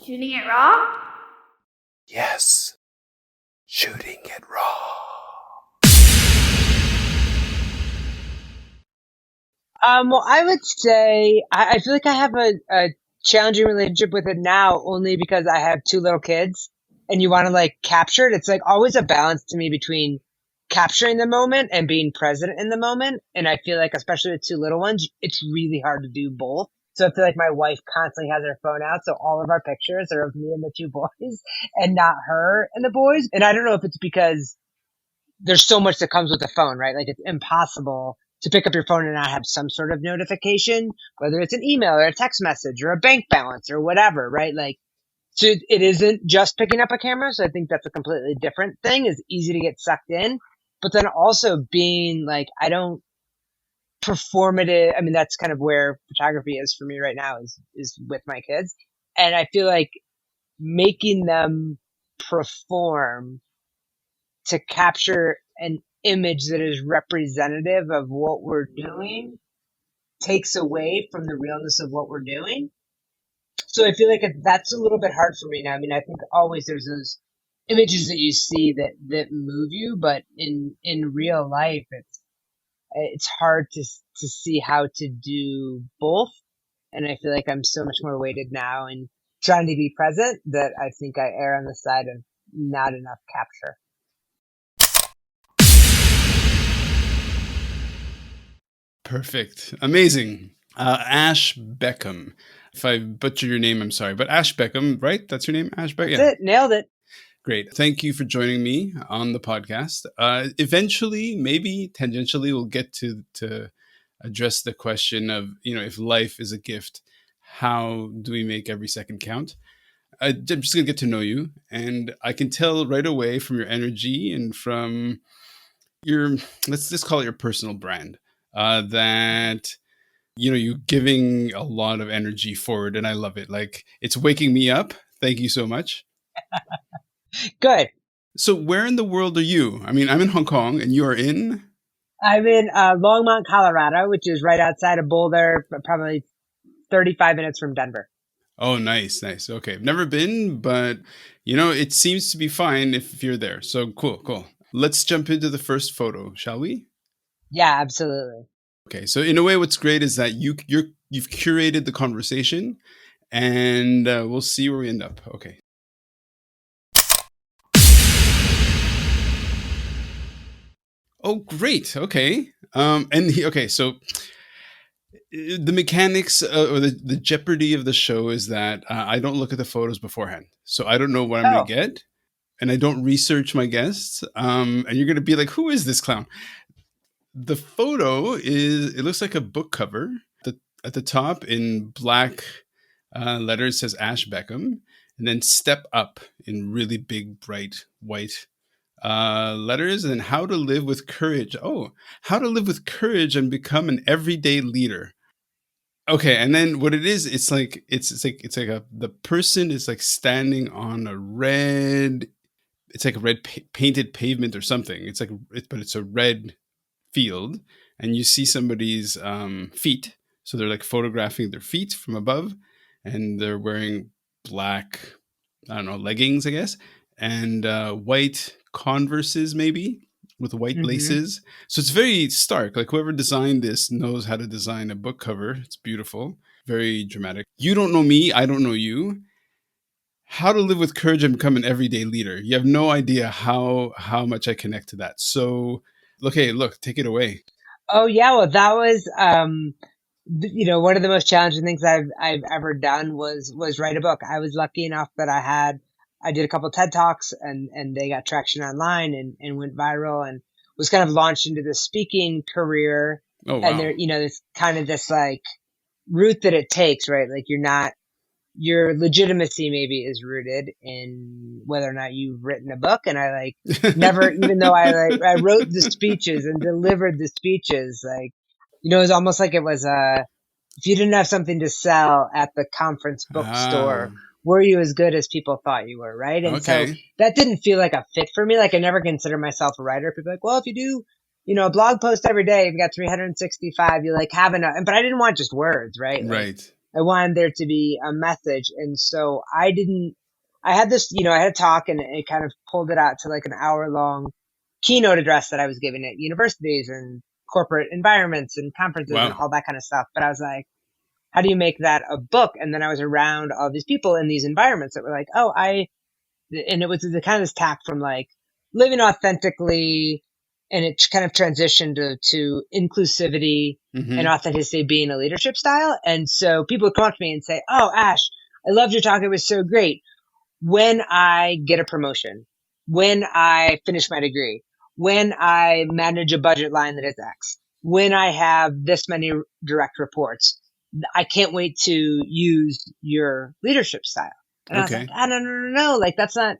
Shooting it raw? Yes. Shooting it raw. Well, I would say I feel like I have a challenging relationship with it now only because I have two little kids and you want to like capture it. It's like always a balance to me between capturing the moment and being present in the moment. And I feel like, especially with two little ones, it's really hard to do both. So I feel like my wife constantly has her phone out. So all of our pictures are of me and the two boys and not her and the boys. And I don't know if it's because there's so much that comes with the phone, right? Like it's impossible to pick up your phone and not have some sort of notification, whether it's an email or a text message or a bank balance or whatever, right? Like, so it isn't just picking up a camera. So I think that's a completely different thing. It's easy to get sucked in, but then also being like, I don't performative. I mean, that's kind of where photography is for me right now is with my kids. And I feel like making them perform to capture an image that is representative of what we're doing takes away from the realness of what we're doing. So I feel like that's a little bit hard for me now. I mean, I think always there's those images that you see that move you, but in real life, it's hard to see how to do both. And I feel like I'm so much more weighted now in trying to be present that I think I err on the side of not enough capture. Perfect. Amazing. Ash Beckham. If I butcher your name, I'm sorry. But Ash Beckham, right? That's your name? Ash Beckham? That's it. Nailed it. Great. Thank you for joining me on the podcast. Eventually, maybe tangentially, we'll get to address the question of, if life is a gift, how do we make every second count? I'm just going to get to know you. And I can tell right away from your energy and from your, let's just call it your personal brand, that you're giving a lot of energy forward, and I love it. Like, it's waking me up. Thank you so much. Good. So where in the world are you? I mean, I'm in Hong Kong and you are in? I'm in Longmont, Colorado, which is right outside of Boulder, but probably 35 minutes from Denver. Oh, nice. Okay. I've never been, but it seems to be fine if you're there. So cool. Let's jump into the first photo, shall we? Yeah, absolutely. Okay. So in a way, what's great is that you've curated the conversation, and we'll see where we end up. Okay. Oh, great. Okay. So the mechanics or the jeopardy of the show is that I don't look at the photos beforehand. So I don't know what I'm going to get, and I don't research my guests. And you're going to be like, who is this clown? The photo it looks like a book cover. At the top in black letters says Ash Beckham, and then Step Up in really big, bright white letters, and How to Live with Courage. Oh, How to Live with Courage and Become an Everyday Leader. Okay, and then what it is, it's like the person is like standing on a red, it's like a red painted pavement or something. But it's a red field, and you see somebody's feet. So they're like photographing their feet from above, and they're wearing black, I don't know, leggings, I guess, and white Converses maybe with white laces. So it's very stark. Like whoever designed this knows how to design a book cover. It's beautiful, very dramatic. You don't know me, I don't know you. How to Live with Courage and Become an Everyday Leader. You have no idea how much I connect to that. So, look, take it away. Oh yeah, well that was one of the most challenging things I've ever done was write a book. I was lucky enough that I did a couple TED Talks and they got traction online and went viral and was kind of launched into the speaking career. Oh, wow. And there, there's kind of this like route that it takes, right? Like your legitimacy maybe is rooted in whether or not you've written a book. And I like never, even though I wrote the speeches and delivered the speeches, like, it was almost like it was if you didn't have something to sell at the conference bookstore, were you as good as people thought you were, right? And so that didn't feel like a fit for me. Like I never considered myself a writer. People are like, well, if you do, a blog post every day, you've got 365, you like have enough. But I didn't want just words, right? Like, right. I wanted there to be a message. And so I didn't, I had this, I had a talk and it kind of pulled it out to like an hour long keynote address that I was giving at universities and corporate environments and conferences and Wow. all that kind of stuff. But I was like, how do you make that a book? And then I was around all these people in these environments that were like, and it was the kind of this tack from like living authentically, and it kind of transitioned to inclusivity and Hmm. authenticity being a leadership style. And so people would come up to me and say, "Oh, Ash, I loved your talk. It was so great. When I get a promotion, when I finish my degree, when I manage a budget line that is X, when I have this many direct reports, I can't wait to use your leadership style." And I was like, Okay. no, no, no, no. Like, that's not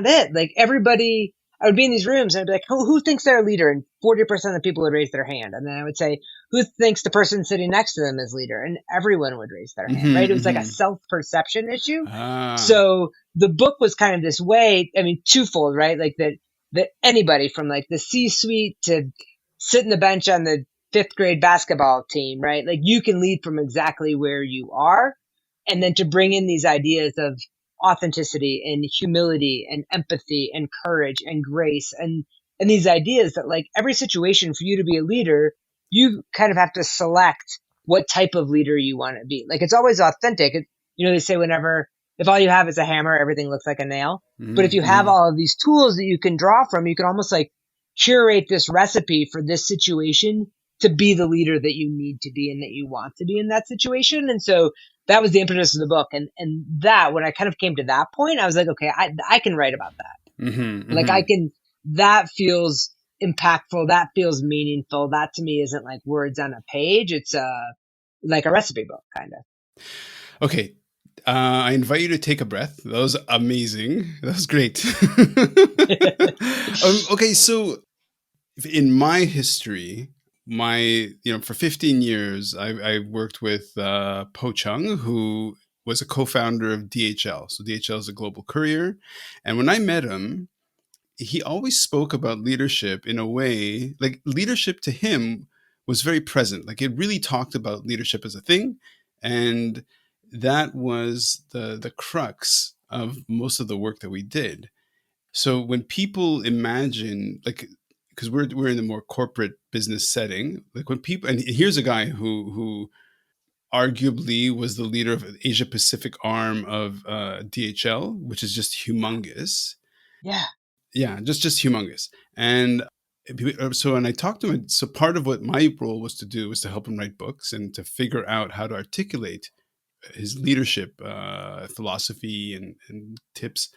it. Like everybody, I would be in these rooms and I'd be like, who thinks they're a leader? And 40% of the people would raise their hand. And then I would say, who thinks the person sitting next to them is leader? And everyone would raise their hand, right? It was like a Hmm. self-perception issue. Ah. So the book was kind of this way, I mean, twofold, right? Like that anybody from like the C-suite to sit in the bench on the fifth grade basketball team, right? Like you can lead from exactly where you are. And then to bring in these ideas of authenticity and humility and empathy and courage and grace and these ideas that like every situation for you to be a leader, you kind of have to select what type of leader you want to be. Like it's always authentic. They say whenever if all you have is a hammer, everything looks like a nail. But if you have Hmm. all of these tools that you can draw from, you can almost like curate this recipe for this situation to be the leader that you need to be and that you want to be in that situation. And so that was the impetus of the book. And that, when I kind of came to that point, I was like, okay, I can write about that. Hmm. Like Hmm. that feels impactful. That feels meaningful. That to me isn't like words on a page. It's like a recipe book kind Okay. I invite you to take a breath. That was amazing. That was great. of. Okay, so in my history, for 15 years, I worked with Po Chung, who was a co-founder of DHL. So DHL is a global courier, and when I met him, he always spoke about leadership in a way like leadership to him was very present. Like it really talked about leadership as a thing, and that was the crux of most of the work that we did. So when people imagine like because we're in a more corporate business setting, like when people and here's a guy who arguably was the leader of Asia Pacific arm of DHL, which is just humongous. Yeah. Yeah, just humongous. And so when I talked to him, so part of what my role was to do was to help him write books and to figure out how to articulate his leadership philosophy and tips.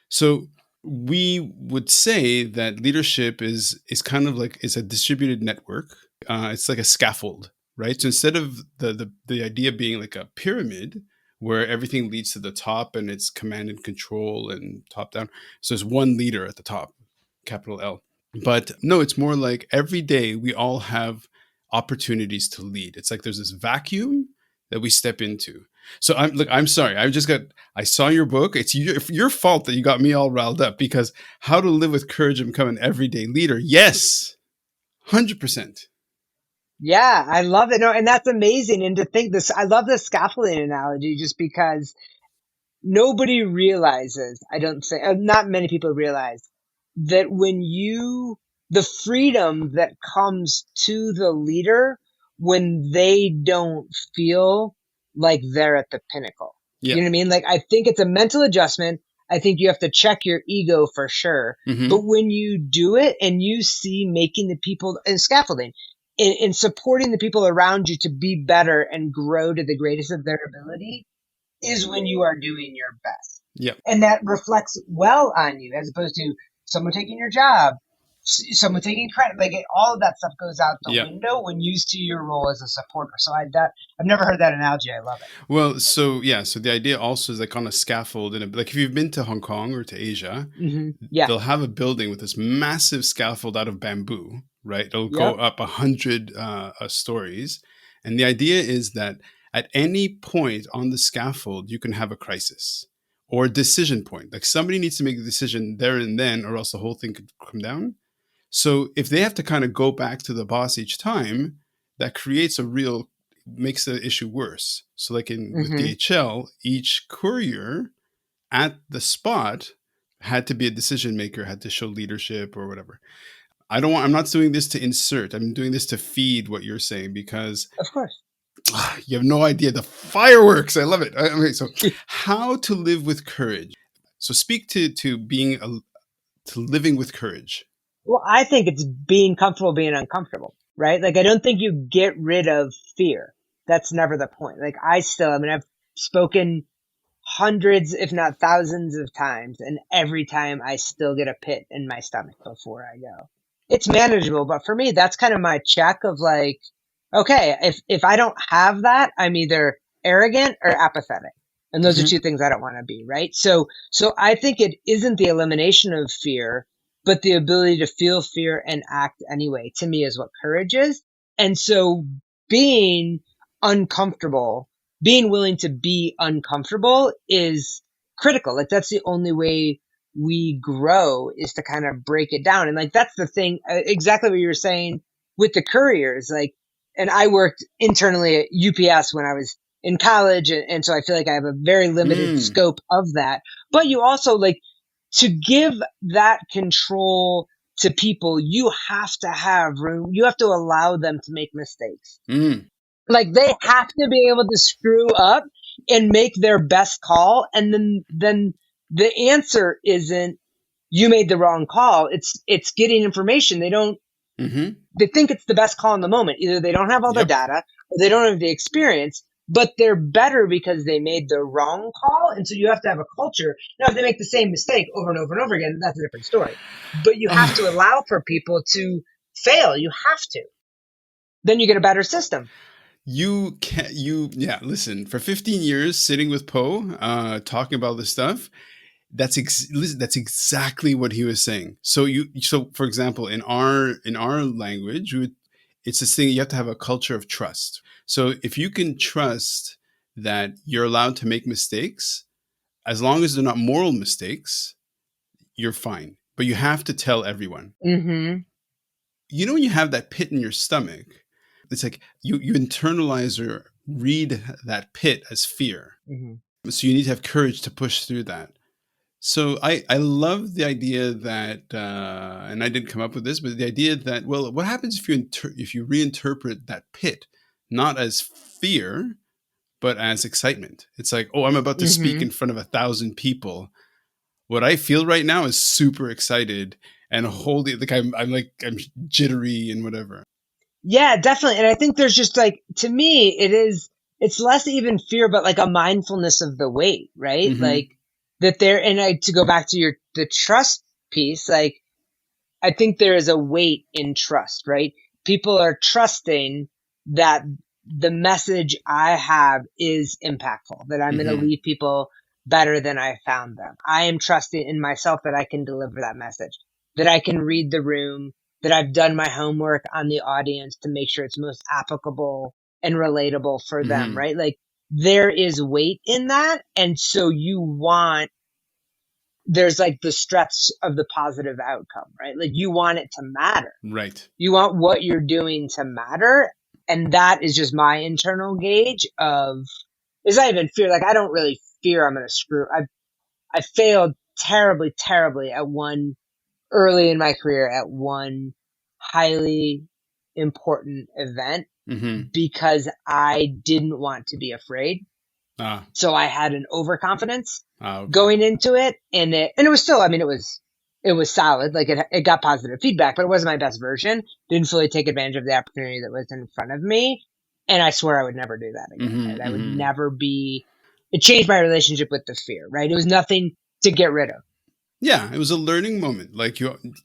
So we would say that leadership is kind of like it's a distributed network. It's like a scaffold, right? So instead of the idea being like a pyramid where everything leads to the top and it's command and control and top down. So there's one leader at the top, capital L. But no, it's more like every day we all have opportunities to lead. It's like there's this vacuum that we step into. So I'm sorry. I saw your book. It's your fault that you got me all riled up because how to live with courage and become an everyday leader. Yes, 100%. Yeah, I love it. No, and that's amazing. And to think this, I love the scaffolding analogy just because nobody realizes, I don't think, not many people realize that the freedom that comes to the leader when they don't feel like they're at the pinnacle. Yeah. You know what I mean? Like, I think it's a mental adjustment. I think you have to check your ego for sure. But Hmm. when you do it and you see making the people and scaffolding and supporting the people around you to be better and grow to the greatest of their ability, is when you are doing your best. Yeah. And that reflects well on you as opposed to someone taking your job, someone taking credit. Like all of that stuff goes out the Yeah. window when you see your role as a supporter. So I've never heard that analogy. I love it. Well, so yeah, so the idea also is like on a scaffold, and like if you've been to Hong Kong or to Asia, Yeah. they'll have a building with this massive scaffold out of bamboo, right? It'll go Yep. up 100 stories, and the idea is that at any point on the scaffold, you can have a crisis or a decision point. Like somebody needs to make a decision there and then, or else the whole thing could come down. So if they have to kind of go back to the boss each time, that creates a real makes the issue worse. So like in with Hmm. DHL, each courier at the spot had to be a decision maker, had to show leadership or whatever. I'm not doing this to insert. I'm doing this to feed what you're saying because Of course. you have no idea the fireworks. I love it. Okay, so how to live with courage. So speak to being to living with courage. Well, I think it's being comfortable being uncomfortable, right? Like, I don't think you get rid of fear. That's never the point. Like, I mean, I've spoken hundreds, if not thousands of times, and every time I still get a pit in my stomach before I go. It's manageable, but for me, that's kind of my check of like, okay, if I don't have that, I'm either arrogant or apathetic. And those are Hmm. two things I don't want to be, right? So I think it isn't the elimination of fear, but the ability to feel fear and act anyway, to me is what courage is. And so being uncomfortable, being willing to be uncomfortable is critical. Like that's the only way we grow is to kind of break it down. And like, that's the thing, exactly what you were saying with the couriers. Like, and I worked internally at UPS when I was in college. And so I feel like I have a very limited Mm. scope of that. But you also like to give that control to people, you have to have room. You have to allow them to make mistakes. Mm. Like they have to be able to screw up and make their best call. And then the answer isn't you made the wrong call. It's getting information. Hmm. They think it's the best call in the moment. Either they don't have all the Yep. data or they don't have the experience, but they're better because they made the wrong call. And so you have to have a culture. Now, if they make the same mistake over and over and over again, that's a different story. But you have to allow for people to fail. You have to. Then you get a better system. You can yeah, listen, for 15 years sitting with Poe, talking about this stuff, listen, that's exactly what he was saying. So for example, in our language, it's this thing, you have to have a culture of trust. So if you can trust that you're allowed to make mistakes, as long as they're not moral mistakes, you're fine. But you have to tell everyone. Mm-hmm. When you have that pit in your stomach, it's like you internalize or read that pit as fear. Mm-hmm. So you need to have courage to push through that. So I love the idea that, and I didn't come up with this, but the idea that, well, what happens if if you reinterpret that pit not as fear but as excitement? It's like, oh, I'm about to speak Mm-hmm. in front of 1,000 people. What I feel right now is super excited and holding, like I'm jittery and whatever. Yeah, definitely. And I think there's just like, to me, it's less even fear, but like a mindfulness of the weight, right? Hmm. Like that there, and to go back to the trust piece, like I think there is a weight in trust, right? People are trusting that the message I have is impactful, that I'm going to Hmm. leave people better than I found them. I am trusting in myself that I can deliver that message, that I can read the room, that I've done my homework on the audience to make sure it's most applicable and relatable for them, Hmm. right? Like there is weight in that. And so there's like the stress of the positive outcome, right? Like you want it to matter. Right. You want what you're doing to matter. And that is just my internal gauge of, is not even fear. Like I don't really fear I'm going to I failed terribly, terribly at one early in my career at one highly important event Hmm. because I didn't want to be afraid. Ah. So I had an overconfidence Okay. going into it, and it was still, I mean, it was solid. Like it got positive feedback, but it wasn't my best version. Didn't fully take advantage of the opportunity that was in front of me, and I swear I would never do that again. Hmm. Right? I would Hmm. never be. It changed my relationship with the fear. Right? It was nothing to get rid of. Yeah, it was a learning moment. Like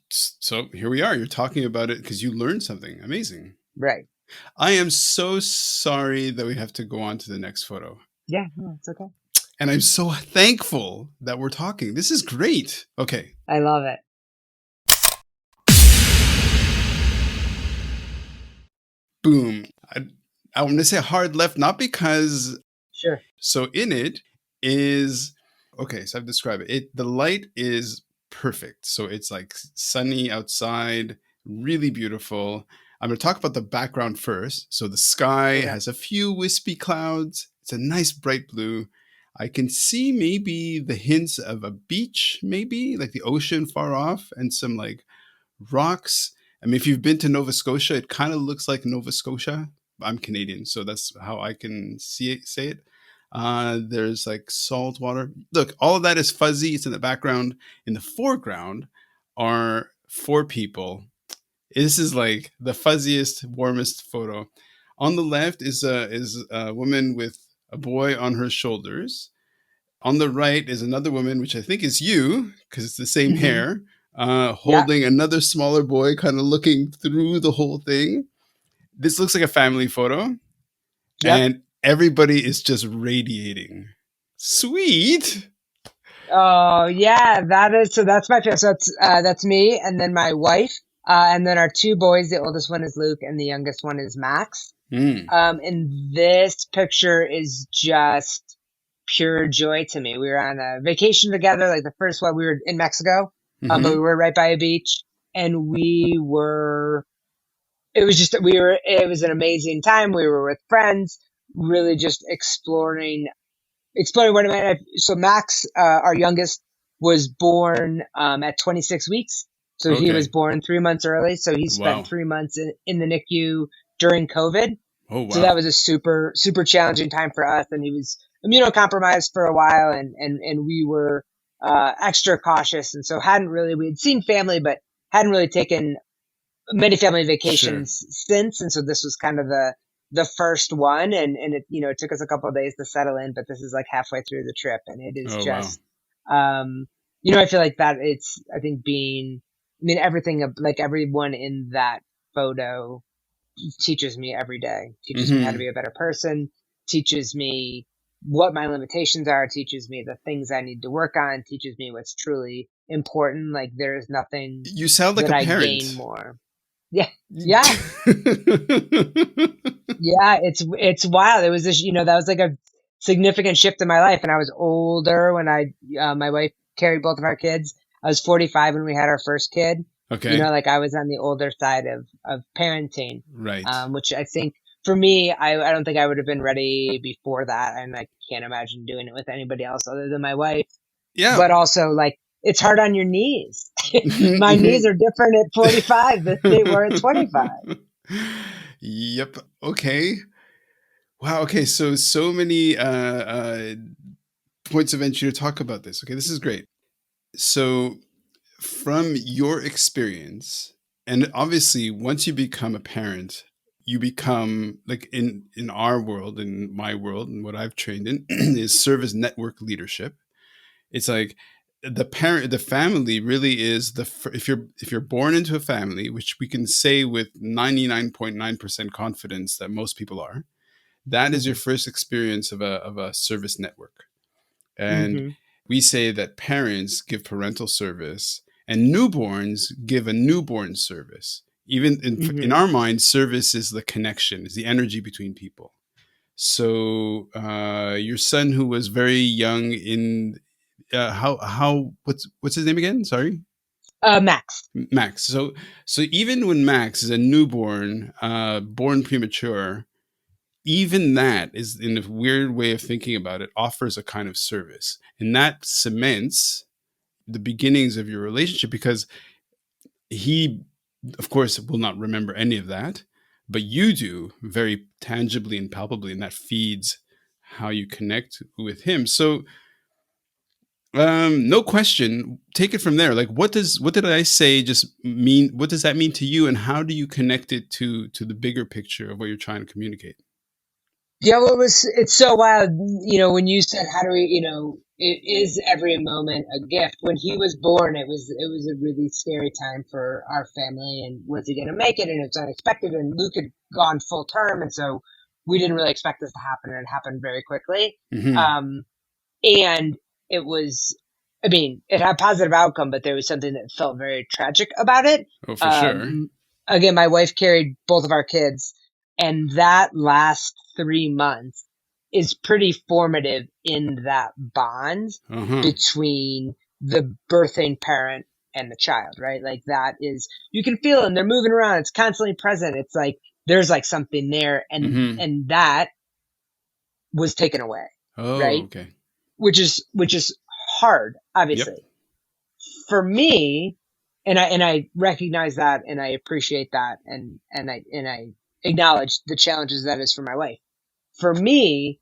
so here we are. You're talking about it because you learned something amazing. Right? I am so sorry that we have to go on to the next photo. Yeah, no, it's okay. And I'm so thankful that we're talking. This is great. Okay. I love it. Boom. I want to say hard left, not because. Sure. So in it is, okay, so I've described it. The light is perfect. So it's like sunny outside, really beautiful. I'm going to talk about the background first. So the sky Okay. has a few wispy clouds. It's a nice bright blue. I can see maybe the hints of a beach, maybe like the ocean far off, and some like rocks. I mean, if you've been to Nova Scotia, it kind of looks like Nova Scotia. I'm Canadian, so that's how I can see it, say it. There's like salt water. Look, all of that is fuzzy. It's in the background. In the foreground are four people. This is like the fuzziest, warmest photo. On the left is a woman with a boy on her shoulders. On the right is another woman, which I think is you, because it's the same Hmm. hair, Yeah. holding another smaller boy, kind of looking through the whole thing. This looks like a family photo, Yep. and everybody is just radiating. Sweet. Oh yeah, that is so. That's my family. So that's me, and then my wife, and then our two boys. The oldest one is Luke, and the youngest one is Max. Mm, And this picture is just pure joy to me. We were on a vacation together. Like the first one, we were in Mexico, but we mm-hmm. were right by a beach, and we were. It was just we were. It was an amazing time. We were with friends, really just exploring what it meant. So Max, our youngest, was born at 26 weeks. So he was Okay. born 3 months early. So he spent Wow. 3 months in the NICU during COVID. Oh, So that wow. was a super, super challenging time for us. And he was immunocompromised for a while, and we were extra cautious. And so we had seen family, but hadn't really taken many family Sure. vacations since, and so this was kind of the first one, and it it took us a couple of days to settle in, but this is like halfway through the trip, and it is Oh, wow. just um I feel like that it's I think being everything like everyone in that photo teaches me every day, teaches me how to Mm-hmm. be a better person, teaches me what my limitations are, teaches me the things I need to work on, teaches me what's truly important. Like there is nothing You sound like that a I gain parent. more. Yeah. Yeah. Yeah. It's wild. It was this, that was like a significant shift in my life. And I was older when my wife carried both of our kids. I was 45 when we had our first kid. Okay. Like I was on the older side of parenting, Right. which I think for me, I don't think I would have been ready before that. And I can't imagine doing it with anybody else other than my wife. Yeah. But also, like, it's hard on your knees. My knees are different at 45 than they were at 25. Yep. Okay. Wow. Okay. So many points of entry to talk about this. Okay, this is great. So, from your experience, and obviously, once you become a parent, you become like in our world, in my world, and what I've trained in is service network leadership. It's like the family really is if you're born into a family, which we can say with 99.9% confidence that most people are, that is your Hmm. first experience of a service network. And Hmm. we say that parents give parental service and newborns give a newborn service. Even in Hmm. our mind, service is the connection, is the energy between people. So your son, who was very young in how what's his name again? Sorry, Max. Max. So even when Max is a newborn, born premature, even that is, in a weird way of thinking about it, offers a kind of service, and that cements the beginnings of your relationship because he, of course, will not remember any of that, but you do very tangibly and palpably, and that feeds how you connect with him. So no question. Take it from there. Like, what did I say? Just mean. What does that mean to you, and how do you connect it to the bigger picture of what you're trying to communicate? Yeah, well, it's so wild, when you said, how do we, it is every moment a gift. When he was born, it was a really scary time for our family, and was he going to make it? And it's unexpected, and Luke had gone full term, and so we didn't really expect this to happen, and it happened very quickly. Hmm. Um, and it was, it had a positive outcome, but there was something that felt very tragic about it. Oh, for sure. Um, Again, my wife carried both of our kids, and that last 3 months is pretty formative in that bond Uh huh. between the birthing parent and the child, right? Like that is, you can feel them. They're moving around. It's constantly present. It's like, there's like something there, Hmm. and that was taken away, Oh, right? okay. Which is hard, Yep. obviously. For me, and I recognize that, and I appreciate that, and I acknowledge the challenges that is for my wife. For me,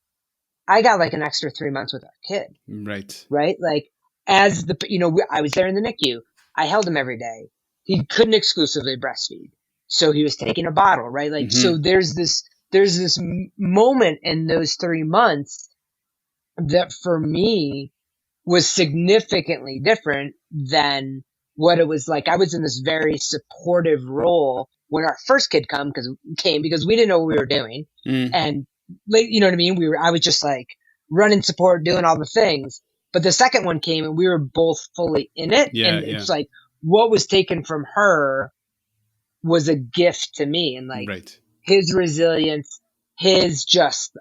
I got like an extra 3 months with our kid, Right. right? Like, as I was there in the NICU. I held him every day. He couldn't exclusively breastfeed, so he was taking a bottle, right? Like, so Hmm. there's this moment in those 3 months that for me was significantly different than what it was like. I was in this very supportive role when our first kid came because we didn't know what we were doing, Mm. and like, you know what I mean. I was just like running support, doing all the things. But the second one came, and we were both fully in it, Yeah, and yeah. it's like what was taken from her was a gift to me, and like Right. his resilience, his just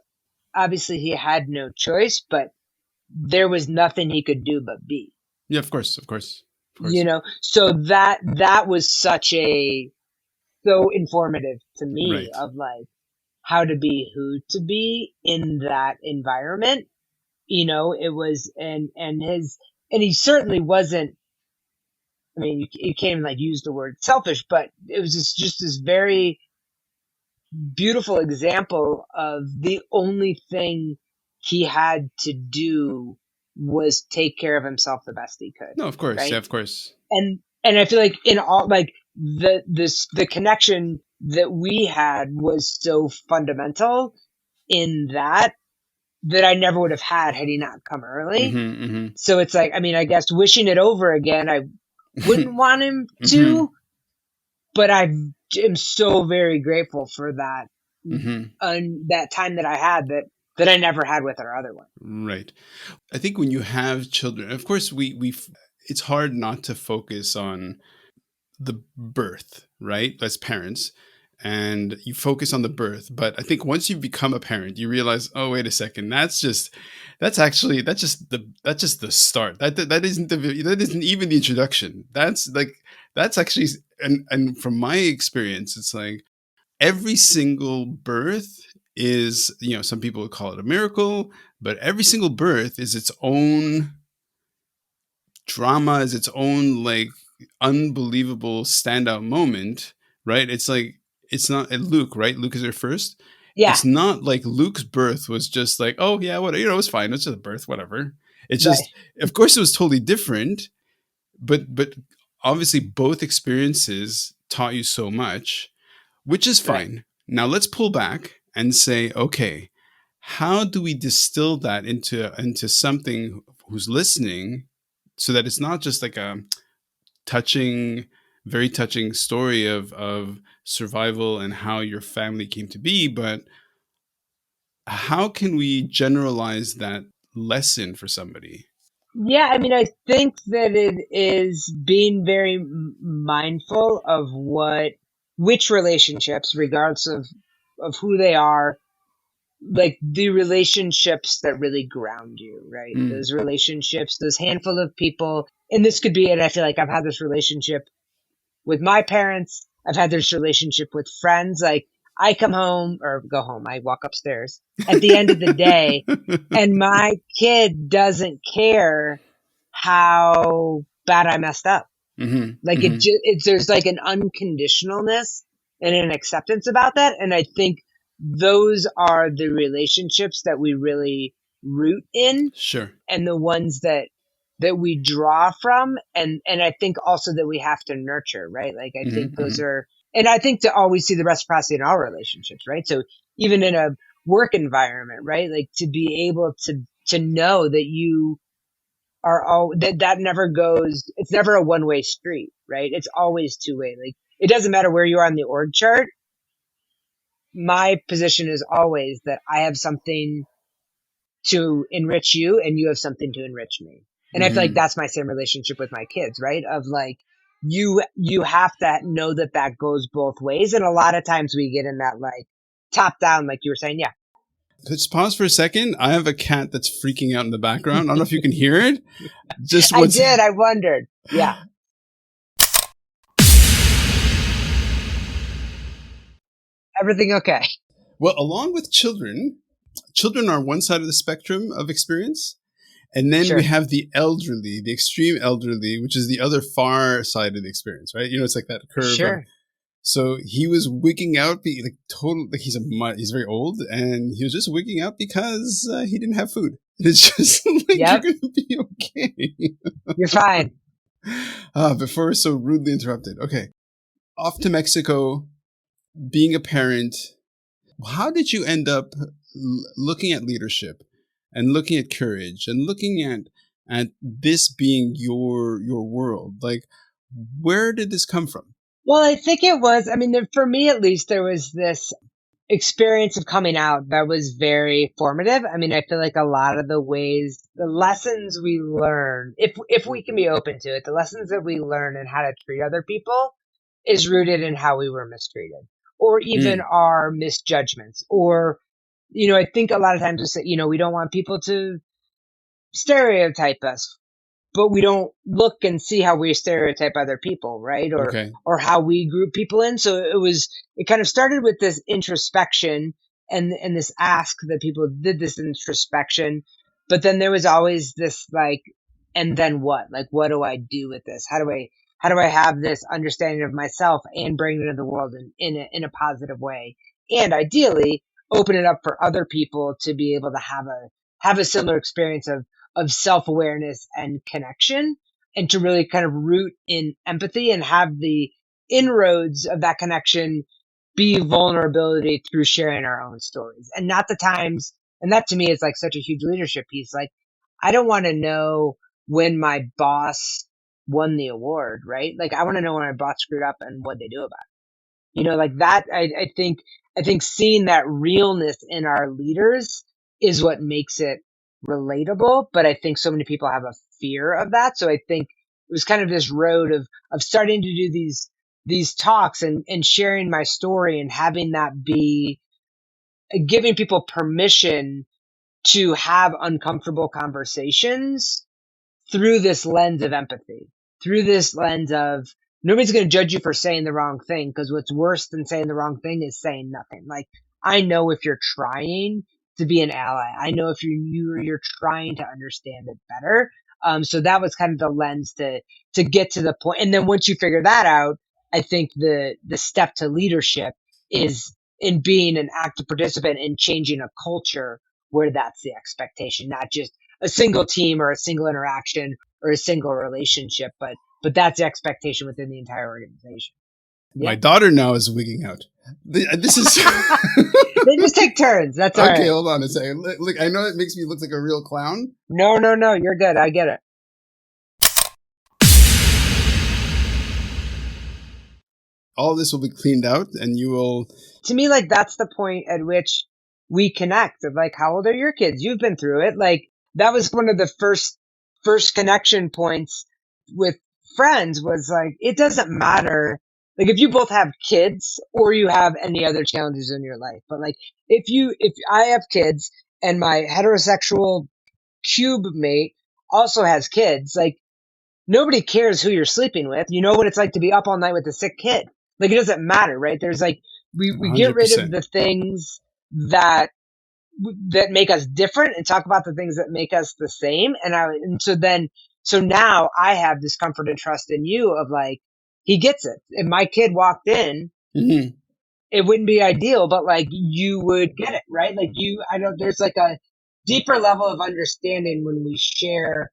obviously he had no choice, but there was nothing he could do but be, Yeah, of course, of course, of course. so that was so informative to me Right. of like how to be, who to be in that environment. It was, and he certainly wasn't. I mean, you can't even like use the word selfish, but it was just this very beautiful example of the only thing he had to do was take care of himself the best he could, No, of course. Yeah, right? of course. And I feel like in all, like, the connection that we had was so fundamental in that I never would have had he not come early. Hmm. So it's like, I mean, I guess wishing it over again, I Hmm. wouldn't want him Hmm. to, but I am so very grateful for Hmm. that time that I had that I never had with our other one. Right. I think when you have children, of course, it's hard not to focus on the birth, right? As parents, and you focus on the birth. But I think once you become a parent, you realize, oh, wait a second, that's just the start. That isn't even the introduction. That's actually, and from my experience, it's like every single birth is, some people would call it a miracle, but every single birth is its own drama, is its own like unbelievable standout moment, right? It's like, it's not Luke, right? Luke is her first. Yeah, It's not like Luke's birth was just like, oh yeah, what, it was fine. It's just a birth, whatever. It's right, just, of course, it was totally different, but obviously both experiences taught you so much, which is right. fine. Now let's pull back and say, okay, how do we distill that into something who's listening, so that it's not just like a touching, very touching story of survival and how your family came to be, but how can we generalize that lesson for somebody? Yeah, I mean, I think that it is being very mindful of which relationships, regardless of who they are, like the relationships that really ground you, right? Mm. Those relationships, those handful of people, and this could be, and I feel like I've had this relationship with my parents. I've had this relationship with friends. Like, I come home or go home, I walk upstairs at the end of the day, and my kid doesn't care how bad I messed up. Hmm. Like, Hmm. there's like an unconditionalness and an acceptance about that. And I think those are the relationships that we really root in, Sure. and the ones that we draw from, and I think also that we have to nurture, right? Like, I Hmm. think those Hmm. are, and I think to always see the reciprocity in our relationships, right? So even in a work environment, right? Like, to be able to know that you are all that never goes, it's never a one-way street, right? It's always two-way. Like, it doesn't matter where you are on the org chart. My position is always that I have something to enrich you, and you have something to enrich me. And I feel like Hmm. that's my same relationship with my kids, right? Of like, you have to know that that goes both ways. And a lot of times we get in that like top down, like you were saying. Yeah. Let's pause for a second. I have a cat that's freaking out in the background. I don't know if you can hear it. Just I what's did. I wondered. Yeah. Everything okay? Well, along with children, children are one side of the spectrum of experience. And then we Sure. have the elderly, the extreme elderly, which is the other far side of the experience, right? You know, it's like that curve of. Sure. So he was wigging out, like total. Like he's very old, and he was just wigging out because he didn't have food. It's just like you're Yep. gonna be okay. You're fine. Before we're so rudely interrupted. Okay, off to Mexico, being a parent. How did you end up looking at leadership and looking at courage and looking at this being your world? Like, where did this come from? Well, I think it was, I mean, for me at least, there was this experience of coming out that was very formative. I mean, I feel like a lot of the ways, the lessons we learn, if we can be open to it, the lessons that we learn and how to treat other people is rooted in how we were mistreated or even Mm, our misjudgments. Or, I think a lot of times we say, we don't want people to stereotype us, but we don't look and see how we stereotype other people, right? okay. Or how we group people in. So it kind of started with this introspection and this ask that people did this introspection, but then there was always this like, and then what? Like, what do I do with this? How do I have this understanding of myself and bring it into the world in a positive way? And ideally open it up for other people to be able to have a similar experience of self-awareness and connection, and to really kind of root in empathy and have the inroads of that connection be vulnerability through sharing our own stories and not the times. And that to me is like such a huge leadership piece. Like, I don't want to know when my boss won the award, right? Like, I want to know when my boss screwed up and what they do about it. Like that. I think seeing that realness in our leaders is what makes it relatable. But I think so many people have a fear of that. So I think it was kind of this road of starting to do these talks and sharing my story and having that be giving people permission to have uncomfortable conversations through this lens of empathy, through this lens of nobody's going to judge you for saying the wrong thing, because what's worse than saying the wrong thing is saying nothing. Like, I know if you're trying to be an ally, I know if you're trying to understand it better. So that was kind of the lens to get to the point. And then once you figure that out, I think the step to leadership is in being an active participant in changing a culture where that's the expectation, not just a single team or a single interaction or a single relationship, but that's the expectation within the entire organization. My Yeah. daughter now is wigging out. This is They just take turns. That's all okay. right. Hold on a second. Look, I know it makes me look like a real clown. No, no, no. You're good. I get it. All this will be cleaned out, and you will. To me, like, that's the point at which we connect of like, how old are your kids? You've been through it. Like, that was one of the first connection points with friends was like, it doesn't matter. Like, if you both have kids or you have any other challenges in your life, but like, if I have kids and my heterosexual cube mate also has kids, like, nobody cares who you're sleeping with. You know what it's like to be up all night with a sick kid. Like, it doesn't matter, right? There's like, we get rid of 100%. the things that make us different and talk about the things that make us the same. So now I have this comfort and trust in you of like, he gets it. If my kid walked in, Hmm. it wouldn't be ideal, but like, you would get it, right? Like, I know there's like a deeper level of understanding when we share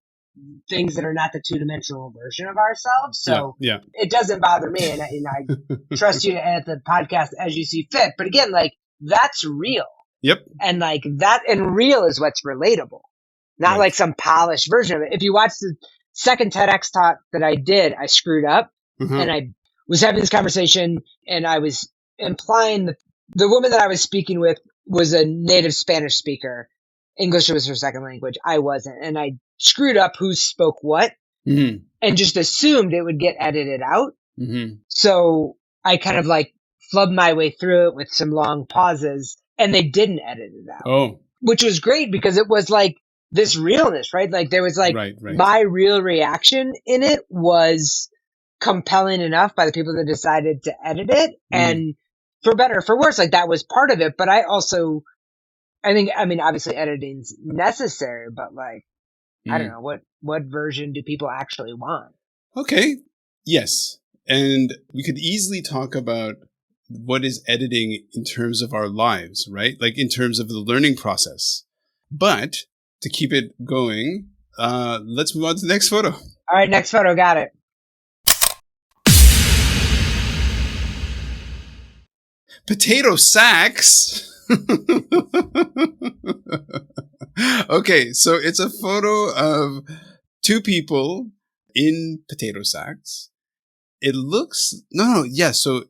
things that are not the two-dimensional version of ourselves. Yeah, So yeah. it doesn't bother me, and I trust you to edit the podcast as you see fit. But again, like, that's real, Yep. and like that, and real is what's relatable, not Right. like some polished version of it. If you watch the second TEDx talk that I did, I screwed up, Uh-huh. and I was having this conversation, and I was implying that the woman that I was speaking with was a native Spanish speaker. English was her second language. I wasn't. And I screwed up who spoke what Hmm. and just assumed it would get edited out. Hmm. So I kind of like flubbed my way through it with some long pauses, and they didn't edit it out, Oh, which was great because it was like this realness, right? Like, there was like right, right. my real reaction in it was compelling enough by the people that decided to edit it. Mm. And for better or for worse, like that was part of it. But I think, I mean, obviously editing's necessary, but like, I don't Mm. know, what version do people actually want? Okay. Yes. And we could easily talk about what is editing in terms of our lives, right? Like in terms of the learning process. But to keep it going, let's move on to the next photo. All right, next photo, got it. Potato sacks. Okay, so it's a photo of two people in potato sacks. It looks yeah. So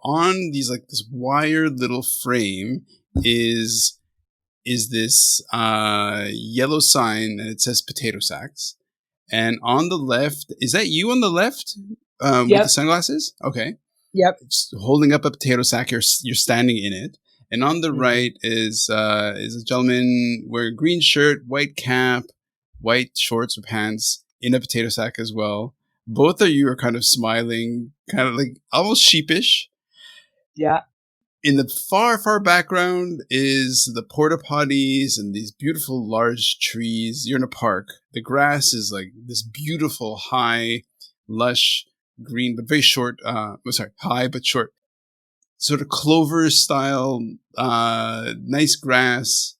on these like this wire little frame is this yellow sign and it says potato sacks. And on the left, is that you on the left with the Yep, sunglasses? Okay, yep. just holding up a potato sack. You're standing in it, and on the Hmm. right is a gentleman wearing a green shirt, white cap, white shorts or pants in a potato sack as well. Both of you are kind of smiling, kind of like almost sheepish. Yeah. In the far background is the porta potties and these beautiful large trees. You're in a park. The grass is like this beautiful, high, lush green, but very short. Sorry, high but short, sort of clover style, nice grass.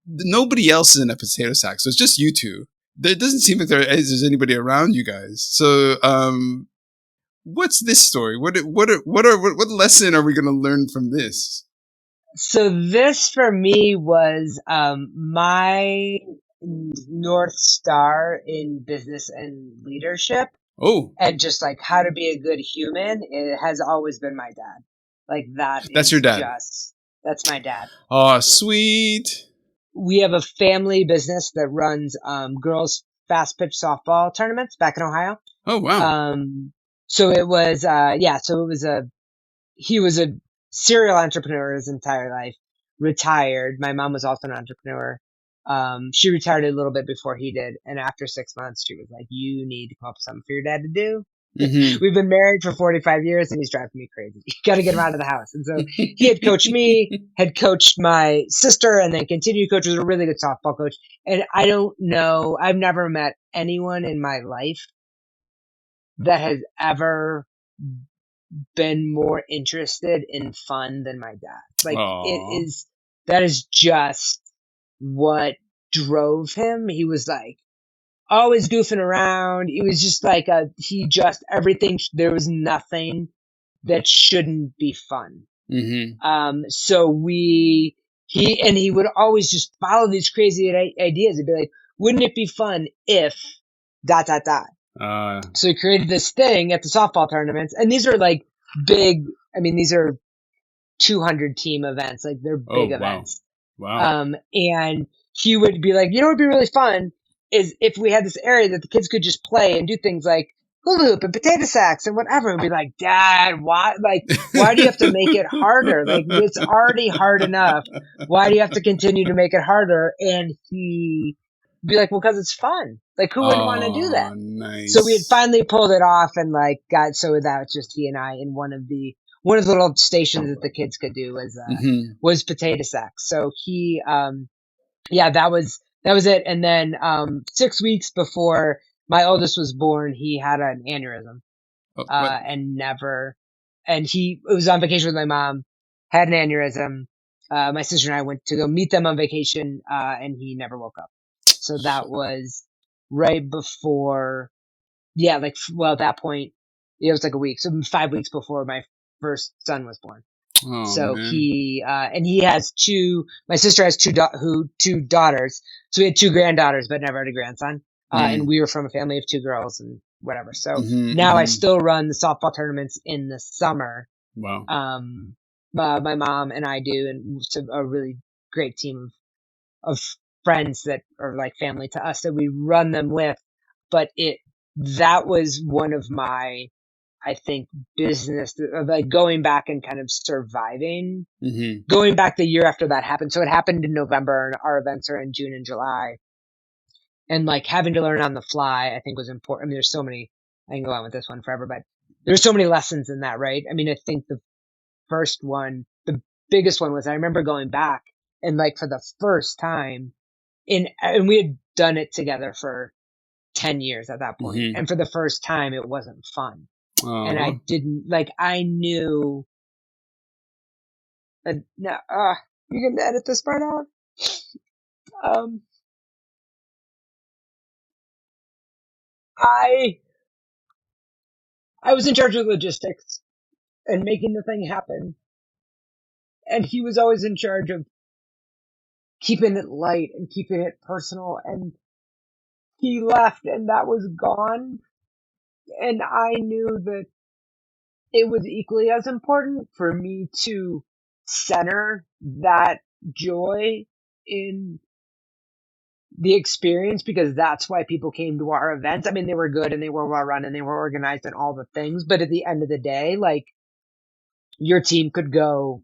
Nobody else is in a potato sack, so it's just you two. There doesn't seem like there's anybody around you guys. So, what's this story? What lesson are we going to learn from this? So this for me was my North Star in business and leadership, Oh, and just like how to be a good human. It has always been my dad. Like that that's your is dad. just that's my dad. Oh, sweet. We have a family business that runs girls fast pitch softball tournaments back in Ohio. Oh, wow. Um, so it was yeah, so it was a he was a serial entrepreneur his entire life, retired. My mom was also an entrepreneur. She retired a little bit before he did. And after 6 months, she was like, you need to come up with something for your dad to do. Mm-hmm. We've been married for 45 years and he's driving me crazy. You got to get him out of the house. And so he had coached me, had coached my sister, and then continued to coach. Was a really good softball coach. And I don't know, I've never met anyone in my life that has ever been more interested in fun than my dad. Like it Aw. is, that is just what drove him. He was like always goofing around. He was just like he just, everything, there was nothing that shouldn't be fun. Mm-hmm. So he would always just follow these crazy ideas. He'd be like, wouldn't it be fun if dot, dot, dot. Uh, So he created this thing at the softball tournaments, and these are like big. I mean, these are 200 team events. Like they're oh, big wow. events. Wow. And he would be like, you know, what would be really fun is if we had this area that the kids could just play and do things like hula hoop and potato sacks and whatever. And be like, Dad, why do you have to make it harder? Like it's already hard enough. Why do you have to continue to make it harder? And he be like, well, because it's fun. Like who wouldn't want to do that? Oh, So we had nice. finally pulled it off and like got so that was just he and I in one of the little stations that the kids could do Mm-hmm. was potato sacks. So he yeah, that was it. And then 6 weeks before my oldest was born, he had an aneurysm. Oh, what? And never and he was on vacation with my mom, had an aneurysm. My sister and I went to go meet them on vacation, and he never woke up. So that was right before yeah, like, well, at that point, it was like a week. So 5 weeks before my first son was born. Oh, So man. and he has my sister has two daughters. So we had two granddaughters, but never had a grandson. And Mm. we were from a family of two girls and whatever. So Mm-hmm. now I Mm-hmm. still run the softball tournaments in the summer. Wow. Um, my mom and I do, and it's a really great team of friends that are like family to us that we run them with. But that was one of my, I think, business of like going back and kind of surviving, Mm-hmm. going back the year after that happened. So it happened in November and our events are in June and July. And like having to learn on the fly, I think was important. I mean, there's so many, I can go on with this one forever, but there's so many lessons in that, right? I mean, I think the first one, the biggest one was I remember going back and like for the first time and we had done it together for 10 years at that point. Mm-hmm. And for the first time, it wasn't fun. And I Uh-huh. didn't like, I knew that, no, you can edit this part out. Um, I, I was in charge of logistics and making the thing happen. And he was always in charge of keeping it light and keeping it personal. And he left and that was gone. And I knew that it was equally as important for me to center that joy in the experience because that's why people came to our events. I mean, they were good and they were well run and they were organized and all the things. But at the end of the day, like your team could go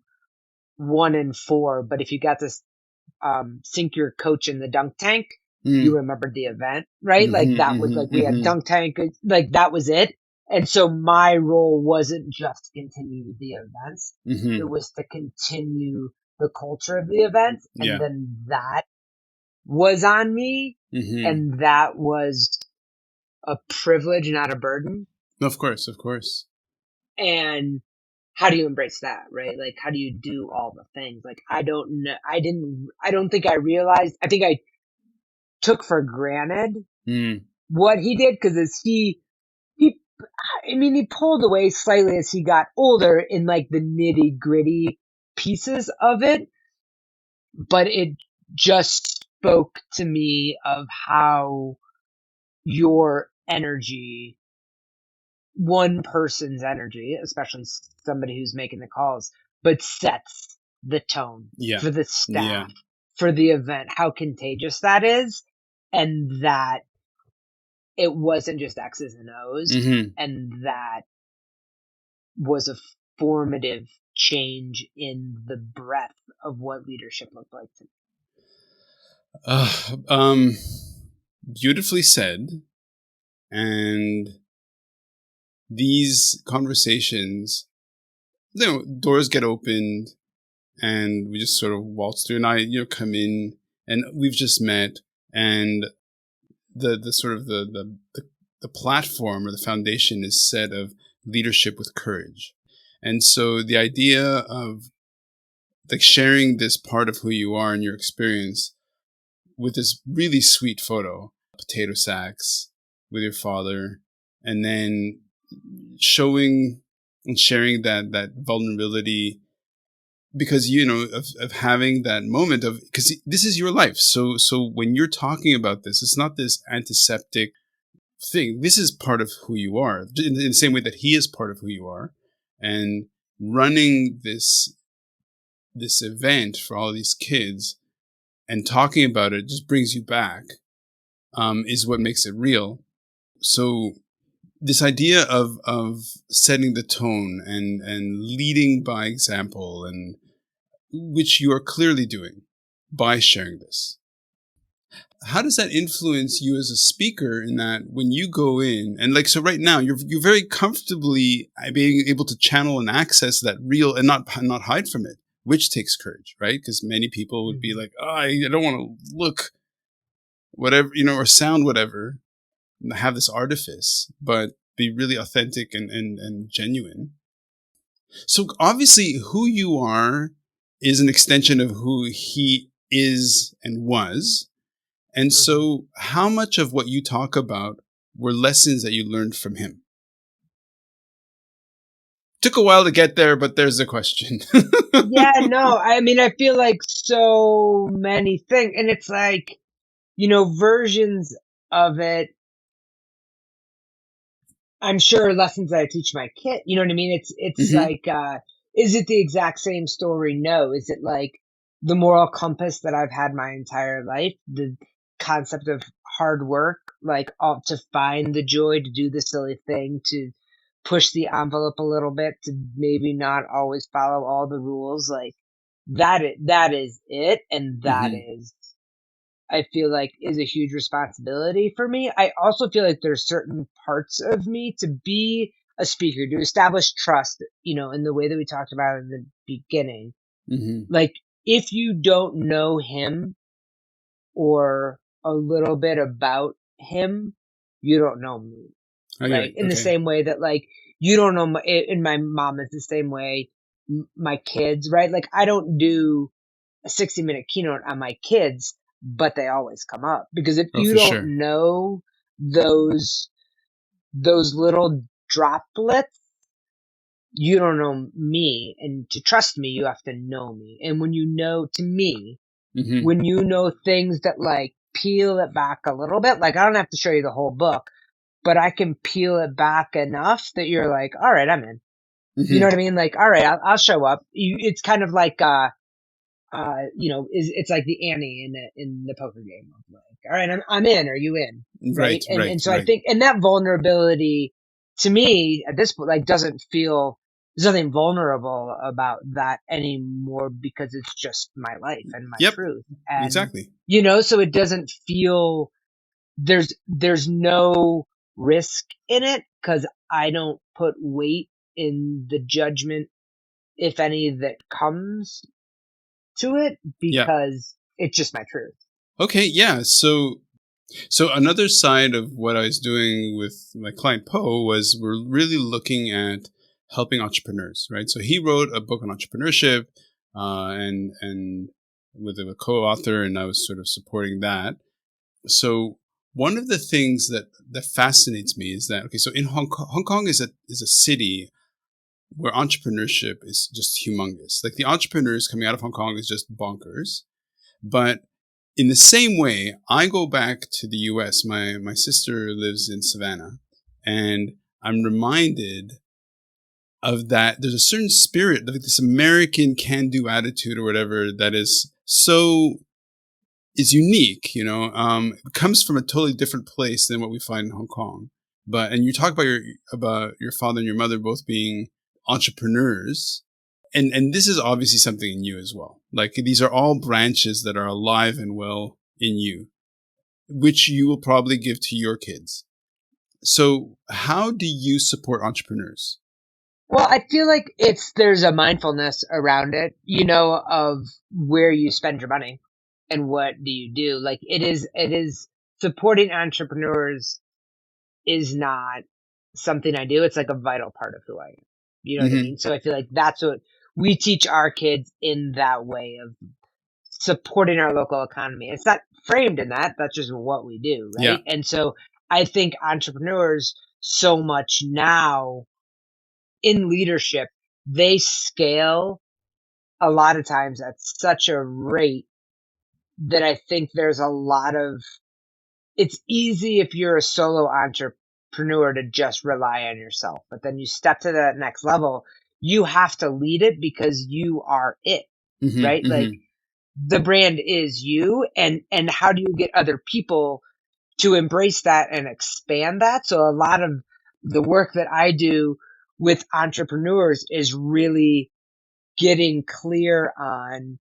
1-4, but if you got to sink your coach in the dunk tank, you Mm. remembered the event, right? Like Mm-hmm, that was like mm-hmm, we had mm-hmm, dunk tank, like that was it. And so my role wasn't just to continue the events; it mm-hmm. was to continue the culture of the event, and Yeah. then that was on me, Mm-hmm. and that was a privilege, not a burden. Of course, of course. And how do you embrace that, right? Like, how do you do all the things? Like, I don't know. I don't think I realized, I think I took for granted Mm. what he did because as he, I mean, he pulled away slightly as he got older in like the nitty gritty pieces of it, but it just spoke to me of how your energy, one person's energy, especially somebody who's making the calls, but sets the tone Yeah. for the Yeah. staff, for the event, how contagious that is, and that it wasn't just X's and O's, Mm-hmm. and that was a formative change in the breadth of what leadership looked like to me. Uh, um, Beautifully said. And these conversations, doors get opened and we just sort of waltz through and come in and we've just met and the sort of the platform or the foundation is set of leadership with courage. And so the idea of like sharing this part of who you are and your experience with this really sweet photo, potato sacks with your father, and then showing and sharing that vulnerability because of having that moment of because this is your life. So when you're talking about this, it's not this antiseptic thing. This is part of who you are in the same way that he is part of who you are, and running this event for all these kids and talking about it just brings you back, is what makes it real. So this idea of setting the tone and leading by example, and which you are clearly doing by sharing this. How does that influence you as a speaker in that when you go in and like so right now you're very comfortably being able to channel and access that real and not hide from it, which takes courage, right? Because many people would be Mm-hmm. like, oh, I don't want to look whatever, or sound whatever, have this artifice, but be really authentic and genuine. So obviously, who you are is an extension of who he is and was. And Mm-hmm. so, how much of what you talk about were lessons that you learned from him? Took a while to get there, but there's the question. Yeah, no, I mean, I feel like so many things, and it's like, versions of it. I'm sure lessons that I teach my kid, you know what I mean? It's Hmm. like, is it the exact same story? No. Is it like the moral compass that I've had my entire life? The concept of hard work, like all, to find the joy, to do the silly thing, to push the envelope a little bit, to maybe not always follow all the rules, like that is it, and that Hmm. is I feel like is a huge responsibility for me. I also feel like there's certain parts of me to be a speaker, to establish trust, in the way that we talked about in the beginning. Hmm. Like, if you don't know him or a little bit about him, you don't know me, I get right? it. In the Okay. same way that, like, you don't know and my mom is the same way, my kids, right? Like, I don't do a 60-minute keynote on my kids, but they always come up, because if Oh, you for sure. don't know those little droplets, you don't know me. And to trust me, you have to know me. And when you know, to me, Hmm. when you know things that, like, peel it back a little bit, like, I don't have to show you the whole book, but I can peel it back enough that you're like, all right, I'm in. You know Hmm. what I mean? Like, all right, I'll show up. It's kind of like, it's like the Annie in the poker game of, like, all right, I'm in. Are you in? Right. Right. And Right. so I Right. think, and that vulnerability, to me at this point, like, doesn't feel, there's nothing vulnerable about that anymore, because it's just my life and my Yep. truth. And, Exactly. so it doesn't feel, there's no risk in it, because I don't put weight in the judgment, if any, that comes to it, Yeah. because it's just my truth. Okay. Yeah. So another side of what I was doing with my client Poe was we're really looking at helping entrepreneurs, right? So he wrote a book on entrepreneurship, and with a co-author, and I was sort of supporting that. So one of the things that fascinates me is that, okay, so in Hong Kong is a city where entrepreneurship is just humongous. Like the entrepreneurs coming out of Hong Kong is just bonkers. But in the same way, I go back to the US. My sister lives in Savannah, and I'm reminded of that. There's a certain spirit, like this American can-do attitude or whatever, that is unique. It comes from a totally different place than what we find in Hong Kong. And you talk about your father and your mother both being entrepreneurs, and this is obviously something in you as well. Like these are all branches that are alive and well in you, which you will probably give to your kids. So how do you support entrepreneurs? Well, I feel like there's a mindfulness around it, of where you spend your money and what do you do. Like, it is supporting entrepreneurs is not something I do. It's like a vital part of who I am. You know what I Hmm. mean? So I feel like that's what we teach our kids, in that way of supporting our local economy. It's not framed in that. That's just what we do, Yeah. right? And so I think entrepreneurs, so much now in leadership, they scale a lot of times at such a rate that I think there's a lot of, it's easy if you're a solo entrepreneur to just rely on yourself, but then you step to that next level, you have to lead it, because you are it, Hmm. right? Like, Hmm. the brand is you, and how do you get other people to embrace that and expand that? So a lot of the work that I do with entrepreneurs is really getting clear on,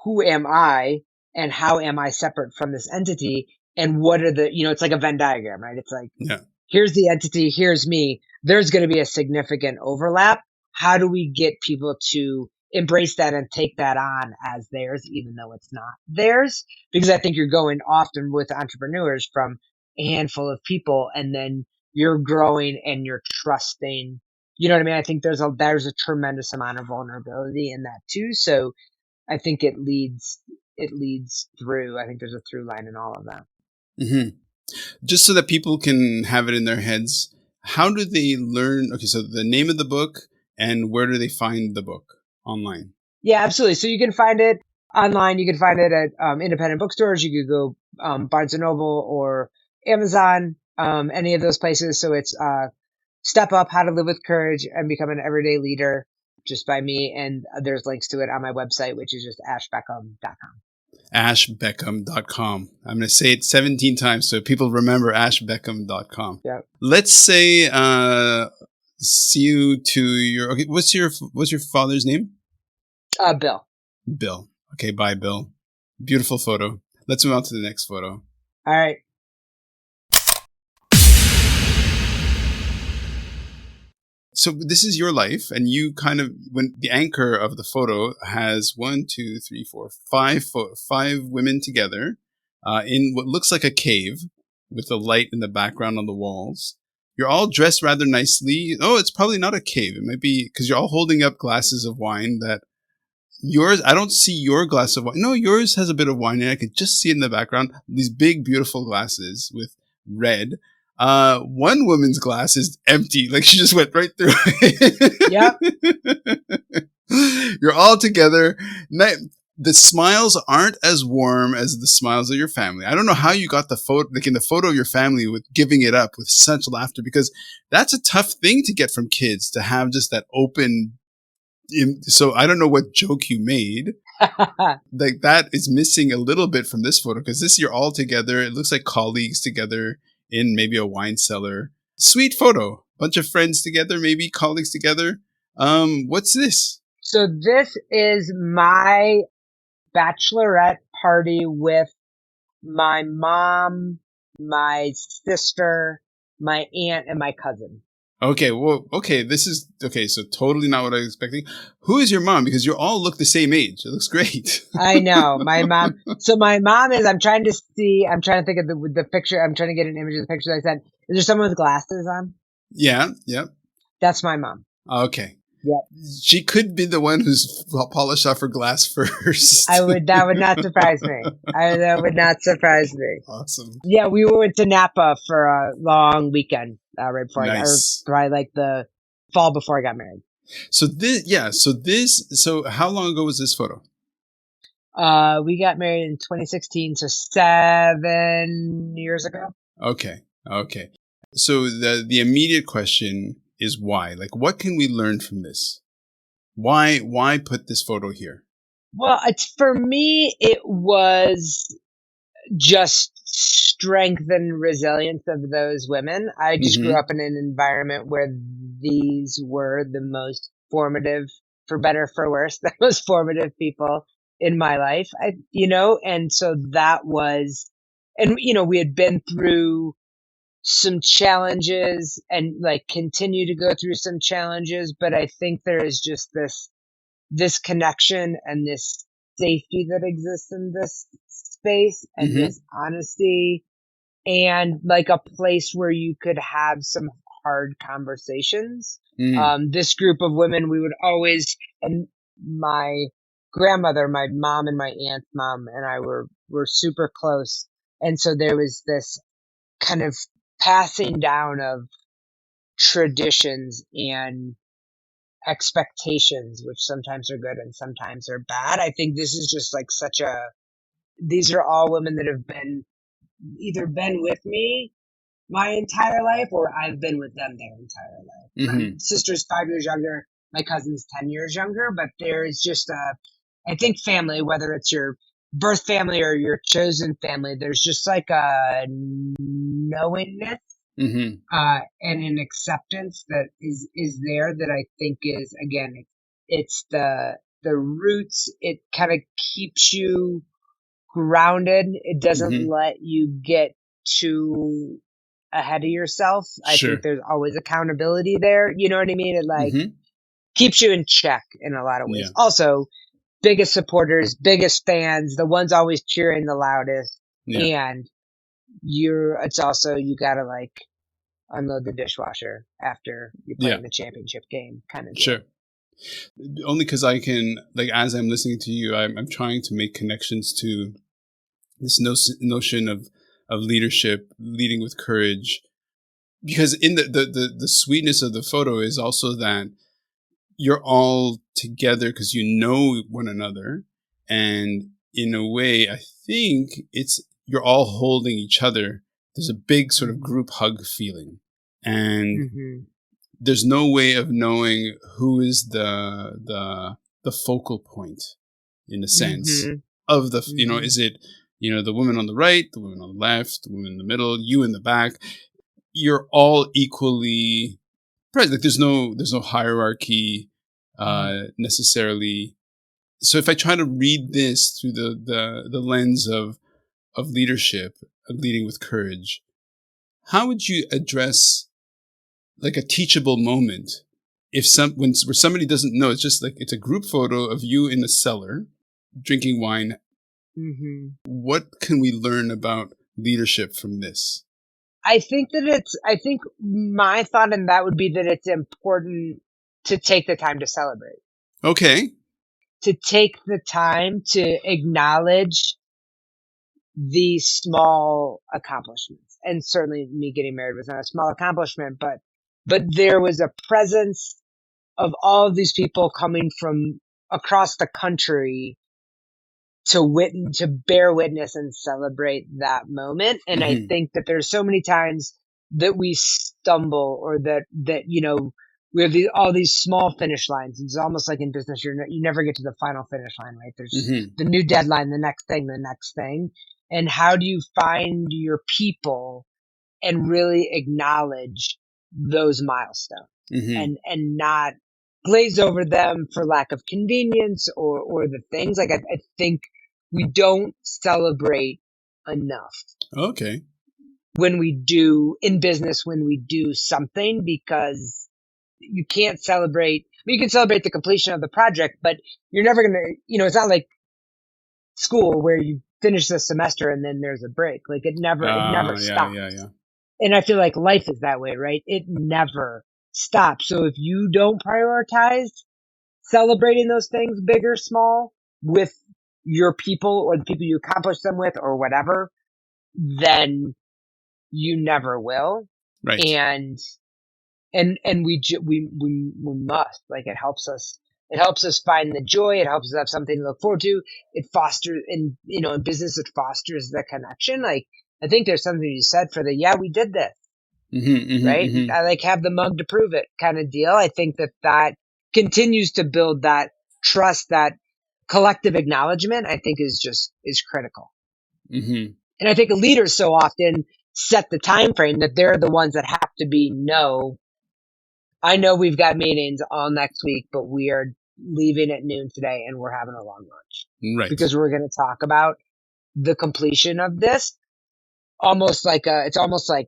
who am I and how am I separate from this entity, and what are it's like a Venn diagram, right? It's like, Yeah. here's the entity, here's me. There's going to be a significant overlap. How do we get people to embrace that and take that on as theirs, even though it's not theirs? Because I think you're going often with entrepreneurs from a handful of people, and then you're growing and you're trusting. You know what I mean? I think there's a tremendous amount of vulnerability in that too. So I think it leads through. I think there's a through line in all of that. Hmm. Just so that people can have it in their heads, how do they learn? Okay, so the name of the book, and where do they find the book online? Yeah, absolutely. So you can find it online. You can find it at independent bookstores. You could go Barnes and Noble or Amazon, any of those places. So it's Step Up: How to Live with Courage and Become an Everyday Leader, just by me. And there's links to it on my website, which is just ashbeckham.com. ashbeckham.com. I'm going to say it 17 times so people remember ashbeckham.com. Yeah. Let's say see you to your okay, what's your father's name? Bill. Bill. Okay, bye Bill. Beautiful photo. Let's move on to the next photo. All right. so this is your life, and you kind of, when the anchor of the photo has one, two, three, four, five women together in what looks like a cave with the light in the background on the walls. You're all dressed rather nicely. Oh, it's probably not a cave. It might be because you're all holding up glasses of wine. That yours, I don't see your glass of wine. No, yours has a bit of wine, and I could just see it in the background. These big, beautiful glasses with red. One woman's glass is empty, like she just went right through Yep. it. You're all together. The smiles aren't as warm as the smiles of your family. I don't know how you got the photo, like in the photo of your family, with giving it up with such laughter, because that's a tough thing to get from kids, to have just that open. So I don't know what joke you made. Like that is missing a little bit from this photo, because this, you're all together. It looks like colleagues together in maybe a wine cellar. Sweet photo. Bunch of friends together, maybe colleagues together. What's this? So this is my bachelorette party with my mom, my sister, my aunt, and my cousin. Okay, well, okay, this is okay. So totally not what I was expecting. Who is your mom? Because you all look the same age. It looks great. I know my mom. So my mom is. I'm trying to see. I'm trying to think of the picture. I'm trying to get an image of the picture that I sent. Is there someone with glasses on? Yeah, yeah. That's my mom. Okay. Yep. She could be the one who's polished off her glass first. That would not surprise me. That would not surprise me. Awesome. Yeah, we went to Napa for a long weekend right before Nice. probably like the fall before I got married. So so how long ago was this photo? We got married in 2016, so 7 years ago. Okay. Okay. So the immediate question is why? Like, what can we learn from this? Why put this photo here? Well, it's for me, it was just strength and resilience of those women. I just grew Mm-hmm. up in an environment where these were the most formative, for better, for worse, the most formative people in my life. And so that was, and we had been through some challenges and like continue to go through some challenges, but I think there is just this connection and this safety that exists in this space and Mm-hmm. this honesty and like a place where you could have some hard conversations. Mm. This group of women, we would always, and my grandmother, my mom and my aunt's mom and I were super close. And so there was this kind of passing down of traditions and expectations, which sometimes are good and sometimes are bad. I think this is just like these are all women that have either been with me my entire life or I've been with them their entire life. My Mm-hmm. sister's 5 years younger, my cousin's 10 years younger, but there is just I think family, whether it's your birth family or your chosen family, there's just like a knowingness Mm-hmm. and an acceptance that is there that I think is again it's the roots. It kind of keeps you grounded. It doesn't Mm-hmm. let you get too ahead of yourself. I think Sure. there's always accountability there. You know what I mean? It like Mm-hmm. keeps you in check in a lot of ways. Yeah. Also, biggest supporters, biggest fans, the ones always cheering the loudest, Yeah. and it's also you gotta like unload the dishwasher after you play Yeah. in the championship game kind of Sure. deal. Only because I can, like, as I'm listening to you, I'm trying to make connections to this notion of leadership, leading with courage. Because in the sweetness of the photo is also that you're all together because you know one another, and in a way, I think it's you're all holding each other. There's a big sort of Mm-hmm. group hug feeling, and Mm-hmm. there's no way of knowing who is the focal point, in a sense, Mm-hmm. of the, Mm-hmm. is it, the woman on the right, the woman on the left, the woman in the middle, you in the back. You're all equally present. Like there's no hierarchy necessarily. So if I try to read this through the lens of leadership, of leading with courage, how would you address like a teachable moment if some when where somebody doesn't know, it's just like it's a group photo of you in the cellar drinking wine. Hmm. What can we learn about leadership from this? I think my thought in that would be that it's important to take the time to celebrate, Okay. to take the time to acknowledge the small accomplishments. And certainly me getting married was not a small accomplishment, but there was a presence of all of these people coming from across the country to bear witness and celebrate that moment. And I Hmm. think that there's so many times that we stumble, or that we have all these small finish lines. It's almost like in business, you never get to the final finish line, right? There's Hmm. the new deadline, the next thing. And how do you find your people and really acknowledge those milestones, Hmm. and not glaze over them for lack of convenience, or the things like I think we don't celebrate enough Okay. when we do in business, when we do something, because you can't celebrate. I mean, you can celebrate the completion of the project, but you're never going to, it's not like school where you finish the semester and then there's a break. Like it never Yeah, yeah, stops. yeah. And I feel like life is that way, right? It never stops. So if you don't prioritize celebrating those things, big or small, with your people or the people you accomplish them with or whatever, then you never will. Right. And and we must, like, it helps us find the joy. It helps us have something to look forward to. It fosters, in business, it fosters the connection. Like, I think there's something you said for the, yeah, we did this, Hmm. Hmm. right? Hmm. I like have the mug to prove it kind of deal. I think that continues to build that trust, that collective acknowledgement. I think is critical. Hmm. And I think leaders so often set the time frame that they're the ones that have to be, no, I know we've got meetings all next week, but we are leaving at noon today and we're having a long lunch Right. because we're going to talk about the completion of this. It's almost like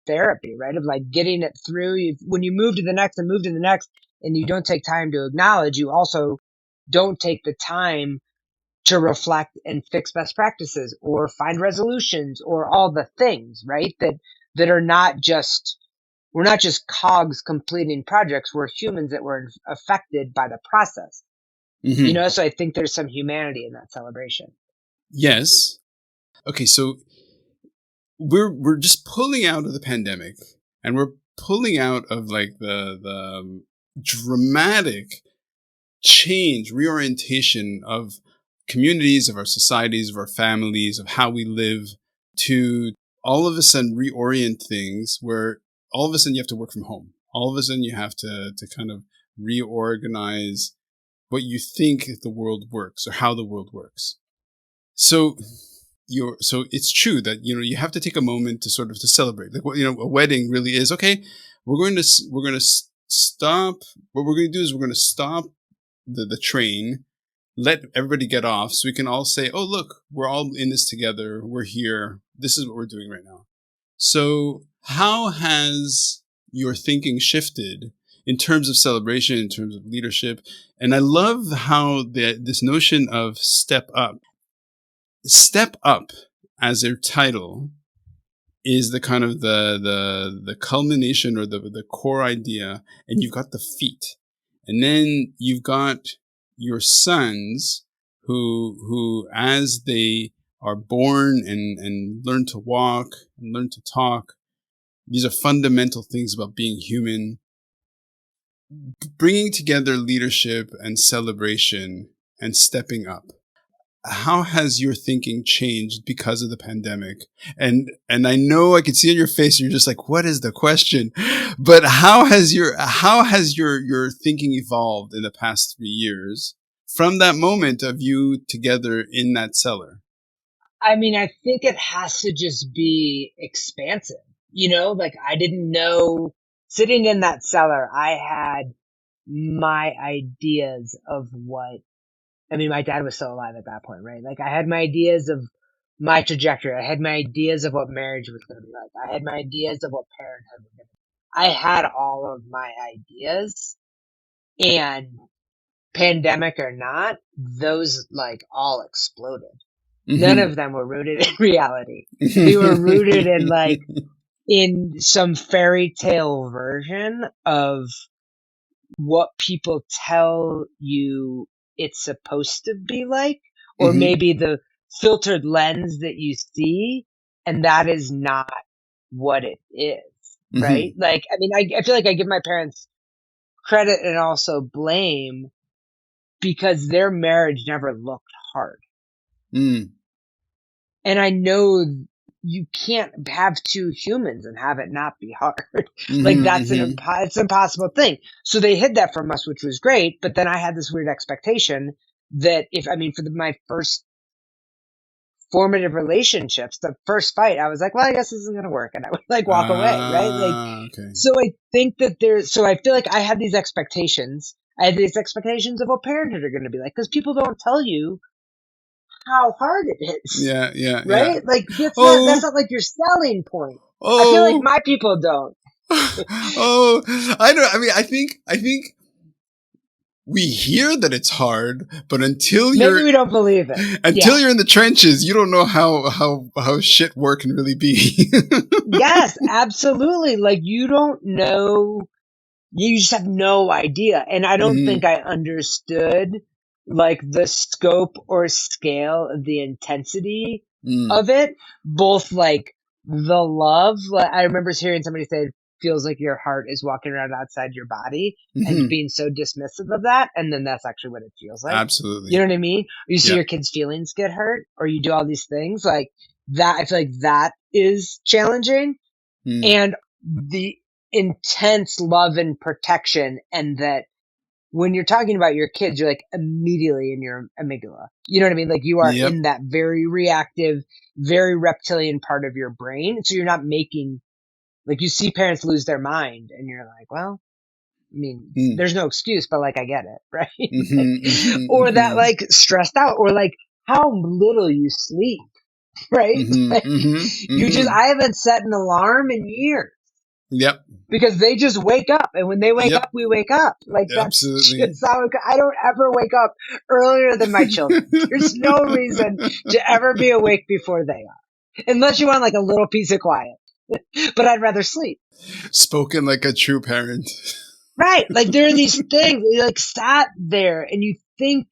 therapy, right? Of like getting it through. When you move to the next and move to the next, and you don't take time to acknowledge, you also don't take the time to reflect and fix best practices or find resolutions or all the things, right? That are not just, we're not just cogs completing projects. We're humans that were affected by the process, Hmm. So I think there's some humanity in that celebration. Yes. Okay, so we're just pulling out of the pandemic, and we're pulling out of like the dramatic change, reorientation of communities, of our societies, of our families, of how we live, to all of a sudden reorient things where all of a sudden you have to work from home. All of a sudden you have to kind of reorganize what you think the world works or how the world works. So so it's true that you have to take a moment to sort of to celebrate. Like a wedding really is. Okay, we're going to stop. What we're going to do is we're going to stop the train, let everybody get off so we can all say, oh, look, we're all in this together. We're here. This is what we're doing right now. So, how has your thinking shifted in terms of celebration, in terms of leadership? And I love how this notion of step up as their title is the kind of the culmination or the core idea, and you've got the feet, and then you've got your sons who as they are born and learn to walk and learn to talk, these are fundamental things about being human, bringing together leadership and celebration and stepping up. How has your thinking changed because of the pandemic? And I know I can see on your face you're just like, what is the question? But how has your thinking evolved in the past 3 years from that moment of you together in that cellar? I mean, I think it has to just be expansive. Like, I didn't know, sitting in that cellar, I had my ideas of what, I mean, my dad was still alive at that point, right? Like, I had my ideas of my trajectory. I had my ideas of what marriage was going to be like. I had my ideas of what parenthood was going to be. I had all of my ideas. And pandemic or not, those like all exploded. None Hmm. of them were rooted in reality. They were rooted in like in some fairy tale version of what people tell you it's supposed to be like, or Hmm. maybe the filtered lens that you see, and that is not what it is, right? Hmm. Like, I mean, I feel like I give my parents credit and also blame because their marriage never looked hard. Mm. And I know you can't have two humans and have it not be hard. Like Hmm. that's Hmm. it's an impossible thing. So they hid that from us, which was great. But then I had this weird expectation that if, I mean, for my first formative relationships, the first fight, I was like, well, I guess this isn't going to work. And I would like walk away. Right. Like, Okay. so I think that so I feel like I had these expectations. I had these expectations of what parenthood are going to be like because people don't tell you how hard it is, Yeah, yeah, yeah. right? Like that's Oh, not like your selling point. I feel like oh, my people don't. oh. I don't. I mean, I think we hear that it's hard, but Maybe we don't believe it. until Yeah. you're in the trenches, you don't know how shit work can really be. Yes, absolutely. Like you don't know, you just have no idea. And I don't think Hmm. I understood like the scope or scale of the intensity Mm. of it, both like the love. Like, I remember hearing somebody say it feels like your heart is walking around outside your body and Hmm. being so dismissive of that. And then that's actually what it feels like. You Absolutely. know what I mean? You see Yeah. your kids' feelings get hurt or you do all these things like that. I feel like that is challenging Mm. and the intense love and protection and that when you're talking about your kids, you're like immediately in your amygdala. You know what I mean? Like you are Yep. in that very reactive, very reptilian part of your brain. So you're not making, like you see parents lose their mind and you're like, well, I mean, Mm. there's no excuse, but like I get it, right? Like, Hmm. or that Hmm. like stressed out or like how little you sleep, right? Hmm. Like Hmm. you just, Hmm. I haven't set an alarm in years Yep. because they just wake up and when they wake Yep. up we wake up like that's Absolutely. just how I don't ever wake up earlier than my children. There's no reason to ever be awake before they are unless you want like a little piece of quiet, but I'd rather sleep. Spoken like a true parent. Right, like there are these things you like sat there and you think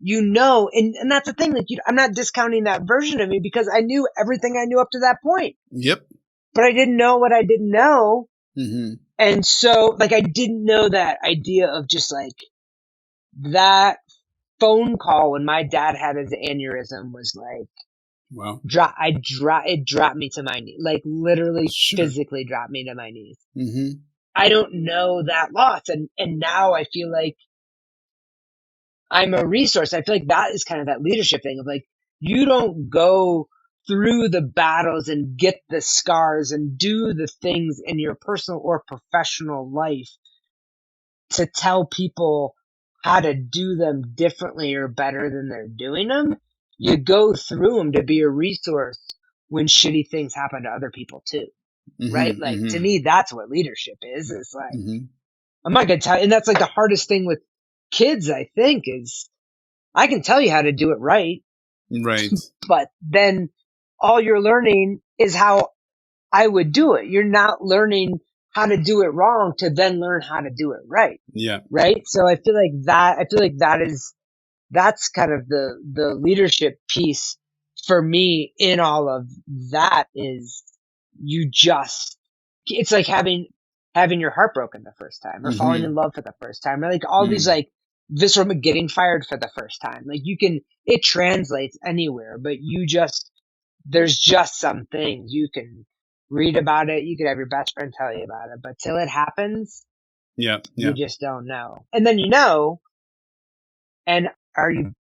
and that's the thing like I'm not discounting that version of me because I knew everything I knew up to that point Yep. but I didn't know what I didn't know. Hmm. And so, like, I didn't know that idea of just like that phone call when my dad had his aneurysm was like, Wow. it dropped me to my knees, like literally Sure. physically dropped me to my knees. Hmm. I don't know that loss. And now I feel like I'm a resource. I feel like that is kind of that leadership thing of like, you don't go through the battles and get the scars and do the things in your personal or professional life to tell people how to do them differently or better than they're doing them. You go through them to be a resource when shitty things happen to other people too. Right? Hmm. Like to Hmm. me, that's what leadership is. It's like, Hmm. I'm not going to tell you. And that's like the hardest thing with kids, I think, is I can tell you how to do it right, Right. but then all you're learning is how I would do it. You're not learning how to do it wrong to then learn how to do it right. Yeah. Right. So I feel like that's kind of the leadership piece for me in all of that is you just, it's like having your heart broken the first time or falling in Hmm. love for the first time or like all these Mm. like visceral getting fired for the first time. Like it translates anywhere, but there's just some things you can read about it. You could have your best friend tell you about it, but till it happens, Yeah. you Yeah. just don't know. And then you know, and are you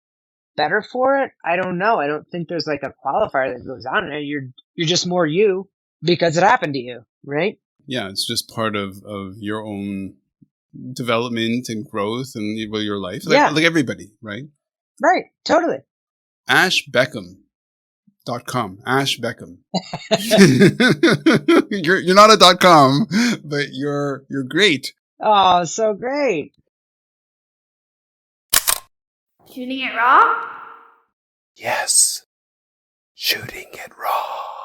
better for it? I don't know. I don't think there's like a qualifier that goes on it. You're just more you because it happened to you, right? Yeah. It's just part of your own development and growth and your life, Yeah, like everybody, right? right. Totally. AshBeckham.com. Ash Beckham. You're not a .com, but you're great. Oh, so great. Shooting it raw? Yes, shooting it raw.